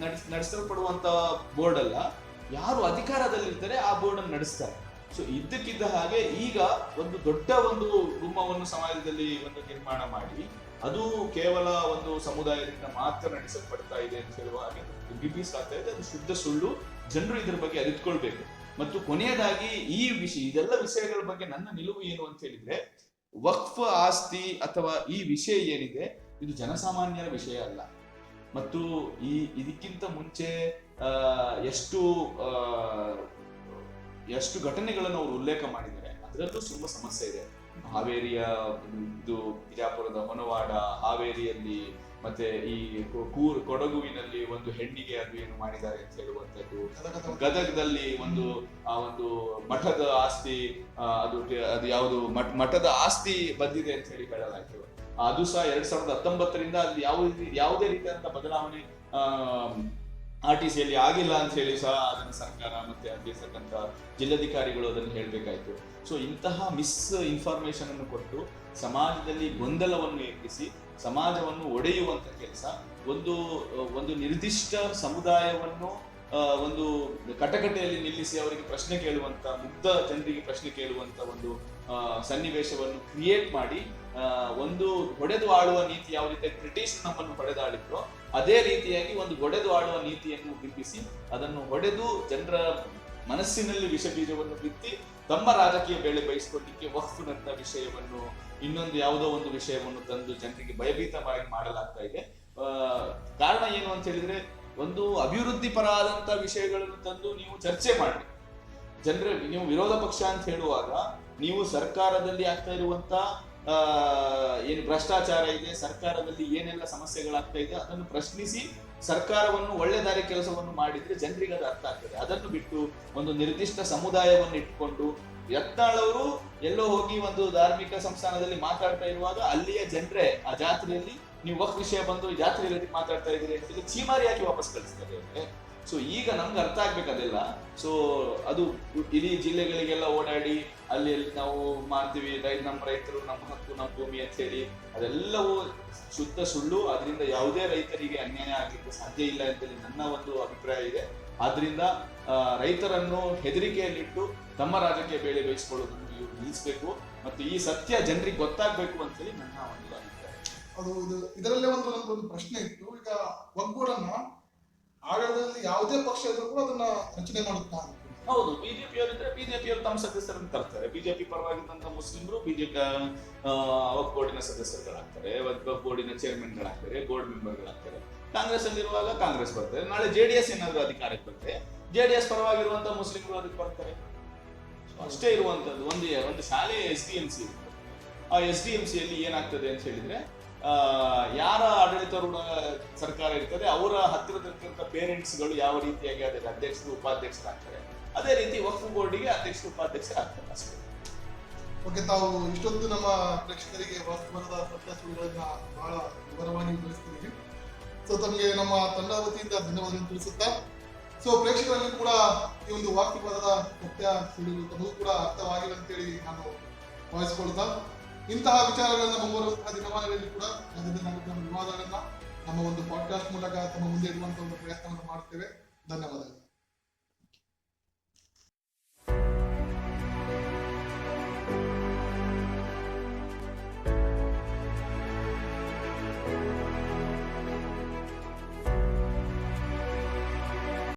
ನಡೆಸಲ್ಪಡುವಂತ ಬೋರ್ಡ್ ಅಲ್ಲ, ಯಾರು ಅಧಿಕಾರದಲ್ಲಿರ್ತಾರೆ ಆ ಬೋರ್ಡ್ ಅನ್ನು ನಡೆಸ್ತಾರೆ. ಸೊ ಇದ್ದಕ್ಕಿದ್ದ ಹಾಗೆ ಈಗ ಒಂದು ದೊಡ್ಡ ಒಂದು ಗುಮ್ಮವನ್ನು ಸಮಾಜದಲ್ಲಿ ಒಂದು ನಿರ್ಮಾಣ ಮಾಡಿ ಅದು ಕೇವಲ ಒಂದು ಸಮುದಾಯದಿಂದ ಮಾತ್ರ ನಡೆಸಲ್ಪಡ್ತಾ ಇದೆ ಅಂತ ಹೇಳುವ ಹಾಗೆ ಬಿಂಬಿಸ್ತಾ ಇದೆ. ಅದು ಶುದ್ಧ ಸುಳ್ಳು. ಜನರು ಇದ್ರ ಬಗ್ಗೆ ಅರಿತುಕೊಳ್ಬೇಕು. ಮತ್ತು ಕೊನೆಯದಾಗಿ ಇದೆಲ್ಲ ವಿಷಯಗಳ ಬಗ್ಗೆ ನನ್ನ ನಿಲುವು ಏನು ಅಂತ ಹೇಳಿದ್ರೆ, ವಕ್ಫ್ ಆಸ್ತಿ ಅಥವಾ ಈ ವಿಷಯ ಏನಿದೆ ಇದು ಜನಸಾಮಾನ್ಯರ ವಿಷಯ ಅಲ್ಲ. ಮತ್ತು ಇದಕ್ಕಿಂತ ಮುಂಚೆ ಎಷ್ಟು ಘಟನೆಗಳನ್ನು ಅವರು ಉಲ್ಲೇಖ ಮಾಡಿದ್ದಾರೆ, ಅದರಲ್ಲೂ ತುಂಬಾ ಸಮಸ್ಯೆ ಇದೆ. ಹಾವೇರಿಯ ಇದು ಬಿಜಾಪುರದ ಹೊನವಾಡ, ಹಾವೇರಿಯಲ್ಲಿ ಮತ್ತೆ ಈ ಕೊಡಗುವಿನಲ್ಲಿ ಒಂದು ಹೆಣ್ಣಿಗೆ ಅದು ಏನು ಮಾಡಿದ್ದಾರೆ ಅಂತ ಹೇಳುವಂಥದ್ದು, ಗದಗದಲ್ಲಿ ಒಂದು ಮಠದ ಆಸ್ತಿ, ಅದು ಯಾವುದು ಮಠದ ಆಸ್ತಿ ಬಂದಿದೆ ಅಂತ ಹೇಳಿ ಹೇಳಲಾಯ್ತು. ಅದು ಸಹ 2019ರಿಂದ ಅಲ್ಲಿ ಯಾವುದೇ ರೀತಿಯಾದಂತ ಬದಲಾವಣೆ RTCಯಲ್ಲಿ ಆಗಿಲ್ಲ ಅಂತ ಹೇಳಿ ಸಹ ಅದನ್ನು ಸರ್ಕಾರ ಮತ್ತೆ ಅಲ್ಲಿರ್ತಕ್ಕಂಥ ಜಿಲ್ಲಾಧಿಕಾರಿಗಳು ಅದನ್ನು ಹೇಳಬೇಕಾಯ್ತು. ಸೊ ಇಂತಹ ಮಿಸ್ ಇನ್ಫಾರ್ಮೇಶನ್ ಅನ್ನು ಕೊಟ್ಟು ಸಮಾಜದಲ್ಲಿ ಗೊಂದಲವನ್ನು ಎಬ್ಬಿಸಿ ಸಮಾಜವನ್ನು ಒಡೆಯುವಂತ ಕೆಲಸ, ಒಂದು ನಿರ್ದಿಷ್ಟ ಸಮುದಾಯವನ್ನು ಒಂದು ಕಟಕಟೆಯಲ್ಲಿ ನಿಲ್ಲಿಸಿ ಅವರಿಗೆ ಪ್ರಶ್ನೆ ಕೇಳುವಂತ, ಮುಗ್ಧ ಜನರಿಗೆ ಪ್ರಶ್ನೆ ಕೇಳುವಂತ ಒಂದು ಸನ್ನಿವೇಶವನ್ನು ಕ್ರಿಯೇಟ್ ಮಾಡಿ ಒಂದು ಹೊಡೆದು ಆಳುವ ನೀತಿ ಯಾವ ರೀತಿ ಬ್ರಿಟಿಷ್ ನಮ್ಮನ್ನು ಹೊಡೆದಾಳಿದ್ರು ಅದೇ ರೀತಿಯಾಗಿ ಒಂದು ಹೊಡೆದು ಆಳುವ ನೀತಿಯನ್ನು ಬಿಂಬಿಸಿ ಅದನ್ನು ಹೊಡೆದು ಜನರ ಮನಸ್ಸಿನಲ್ಲಿ ವಿಷ ಬೀಜವನ್ನು ಬಿತ್ತಿ ತಮ್ಮ ರಾಜಕೀಯ ಬೇಳೆ ಬಯಸಿಕೊಳ್ಳಿಕ್ಕೆ ವಕ್ಫ್ನಂತ ವಿಷಯವನ್ನು, ಇನ್ನೊಂದು ಯಾವುದೋ ಒಂದು ವಿಷಯವನ್ನು ತಂದು ಜನರಿಗೆ ಭಯಭೀತವಾಗಿ ಮಾಡಲಾಗ್ತಾ ಇದೆ. ಕಾರಣ ಏನು ಅಂತ ಹೇಳಿದ್ರೆ, ಒಂದು ಅಭಿವೃದ್ಧಿ ಪರ ಆದಂತ ವಿಷಯಗಳನ್ನು ತಂದು ನೀವು ಚರ್ಚೆ ಮಾಡಿ ನೀವು ವಿರೋಧ ಪಕ್ಷ ಅಂತ ಹೇಳುವಾಗ ನೀವು ಸರ್ಕಾರದಲ್ಲಿ ಆಗ್ತಾ ಇರುವಂತ ಏನು ಭ್ರಷ್ಟಾಚಾರ ಇದೆ, ಸರ್ಕಾರದಲ್ಲಿ ಏನೆಲ್ಲ ಸಮಸ್ಯೆಗಳಾಗ್ತಾ ಇದೆ ಅದನ್ನು ಪ್ರಶ್ನಿಸಿ ಸರ್ಕಾರವನ್ನು ಒಳ್ಳೆ ದಾರಿ ಕೆಲಸವನ್ನು ಮಾಡಿದ್ರೆ ಜನರಿಗೆ ಅದು ಅರ್ಥ ಆಗ್ತದೆ. ಅದನ್ನು ಬಿಟ್ಟು ಒಂದು ನಿರ್ದಿಷ್ಟ ಸಮುದಾಯವನ್ನು ಇಟ್ಕೊಂಡು ಯತ್ನಾಳವರು ಎಲ್ಲೋ ಹೋಗಿ ಒಂದು ಧಾರ್ಮಿಕ ಸಂಸ್ಥಾನದಲ್ಲಿ ಮಾತಾಡ್ತಾ ಇರುವಾಗ ಅಲ್ಲಿಯ ಜನರೇ ಆ ಜಾತ್ರೆಯಲ್ಲಿ ನೀವು ವಕ್ಫ್ ವಿಷಯ ಬಂದು ಜಾತ್ರೆಯಲ್ಲಿ ಮಾತಾಡ್ತಾ ಇದ್ದೀರಿ ಅಂತ ಚೀಮಾರಿ ಹಾಕಿ ವಾಪಸ್ ಕಳಿಸ್ತಾರೆ ಅವ್ರಿಗೆ. ಸೊ ಈಗ ನಮ್ಗೆ ಅರ್ಥ ಆಗ್ಬೇಕದೆಲ್ಲ. ಸೊ ಅದು ಇಡೀ ಜಿಲ್ಲೆಗಳಿಗೆಲ್ಲ ಓಡಾಡಿ ಅಲ್ಲಿ ನಾವು ಮಾಡ್ತೀವಿ, ನಮ್ಮ ರೈತರು, ನಮ್ಮ ಹಕ್ಕು, ನಮ್ಮ ಭೂಮಿ ಅಂತ ಹೇಳಿ, ಅದೆಲ್ಲವೂ ಶುದ್ಧ ಸುಳ್ಳು. ಅದರಿಂದ ಯಾವುದೇ ರೈತರಿಗೆ ಅನ್ಯಾಯ ಆಗ್ಲಿಕ್ಕೆ ಸಾಧ್ಯ ಇಲ್ಲ ಅಂತೇಳಿ ನನ್ನ ಒಂದು ಅಭಿಪ್ರಾಯ ಇದೆ. ಆದ್ರಿಂದ ರೈತರನ್ನು ಹೆದರಿಕೆಯಲ್ಲಿಟ್ಟು ತಮ್ಮ ರಾಜಕೀಯ ಬೇಳೆ ಬೇಯಿಸಿಕೊಳ್ಳೋದನ್ನು ಇವರು ನಿಲ್ಲಿಸಬೇಕು ಮತ್ತು ಈ ಸತ್ಯ ಜನರಿಗೆ ಗೊತ್ತಾಗ್ಬೇಕು ಅಂತ ಹೇಳಿ ನನ್ನ ಒಂದು ಅಭಿಪ್ರಾಯ. ಅದು ಇದರಲ್ಲೇ ಒಂದು ಪ್ರಶ್ನೆ ಇತ್ತು. ಈಗ ಒಗ್ಗೂಡನ್ನ ಆಡಳಿತದಲ್ಲಿ ಯಾವುದೇ ಪಕ್ಷ ಇದ್ರೂ ಕೂಡ ಅದನ್ನ ರಚನೆ ಮಾಡುತ್ತಾ. ಹೌದು, ಬಿಜೆಪಿಯವರಿದ್ರೆ ಬಿಜೆಪಿಯವರು ತಮ್ಮ ಸದಸ್ಯರನ್ನು ತರ್ತಾರೆ. ಬಿಜೆಪಿ ಪರವಾಗಿದ್ದಂತ ಮುಸ್ಲಿಮರು ಬಿಜೆಪಿ ವಕ್ಫ್ ಬೋರ್ಡಿನ ಸದಸ್ಯರುಗಳಾಗ್ತಾರೆ, ವಕ್ಫ್ ಬೋರ್ಡಿನ ಚೇರ್ಮನ್ಗಳಾಗ್ತಾರೆ, ಬೋರ್ಡ್ ಮೆಂಬರ್ಗಳಾಗ್ತಾರೆ. ಕಾಂಗ್ರೆಸ್ ಅಲ್ಲಿರುವಾಗ ಕಾಂಗ್ರೆಸ್ ಬರ್ತಾರೆ, ನಾಳೆ JDS ಏನಾದ್ರು ಅಧಿಕಾರಕ್ಕೆ ಬರ್ತಾರೆ, JDS ಪರವಾಗಿರುವಂತ ಮುಸ್ಲಿಮರು ಅದಕ್ಕೆ ಬರ್ತಾರೆ. ಅಷ್ಟೇ ಇರುವಂತದ್ದು. ಒಂದು ಶಾಲೆ SDMC ಇರ್ತದೆ. ಆ SDMCಯಲ್ಲಿ ಏನಾಗ್ತದೆ ಅಂತ ಹೇಳಿದ್ರೆ, ಯಾರ ಆಡಳಿತಾರೂಢ ಸರ್ಕಾರ ಇರ್ತದೆ ಅವರ ಹತ್ತಿರದಲ್ಲಿರುವಂತ ಪೇರೆಂಟ್ಸ್ಗಳು ಯಾವ ರೀತಿಯಾಗಿ ಅದಕ್ಕೆ ಅಧ್ಯಕ್ಷರು ಉಪಾಧ್ಯಕ್ಷರಾಗ್ತಾರೆ, ಅದೇ ರೀತಿ ವಕ್ಫ್ ಬೋರ್ಡಿಗೆ ಅಧ್ಯಕ್ಷರು ಉಪಾಧ್ಯಕ್ಷರಾಗ್ತಾರೆ ಅಷ್ಟೇ. ಓಕೆ, ತಾವು ಇಷ್ಟೊಂದು ನಮ್ಮ ಪ್ರೇಕ್ಷಕರಿಗೆ ವಕ್ಫ್ ಬೋರ್ಡ್ನ ಸತ್ಯಾಸತ್ಯಗಳನ್ನ ಬಹಳ ವಿವರವಾಗಿ ವಿವರಿಸ್ತಿದ್ದೀವಿ. ಸೊ ತಮಗೆ ನಮ್ಮ ತಂಡ ವತಿಯಿಂದ ಧನ್ಯವಾದ ತಿಳಿಸುತ್ತಾ, ಸೊ ಪ್ರೇಕ್ಷಕರಲ್ಲಿ ಕೂಡ ಈ ಒಂದು ವಕ್ಫ್ ಬೋರ್ಡ್ನ ಸತ್ಯ ಸುಳ್ಳು ತಮಗೂ ಕೂಡ ಅರ್ಥವಾಗಿಲ್ಲ ಅಂತೇಳಿ ನಾನು ಭಾವಿಸಿಕೊಳ್ತಾ, ಇಂತಹ ವಿಚಾರಗಳನ್ನ ಮುಂಬರುವಂತಹ ದಿನಮಾನಗಳಲ್ಲಿ ಕೂಡ ನಮ್ಮ ವಿವಾದಗಳನ್ನ ನಮ್ಮ ಒಂದು ಪಾಡ್ಕಾಸ್ಟ್ ಮೂಲಕ ತಮ್ಮ ಮುಂದೆ ಇಡುವಂತಹ ಒಂದು ಪ್ರಯತ್ನವನ್ನು ಮಾಡ್ತೇವೆ. ಧನ್ಯವಾದಗಳು.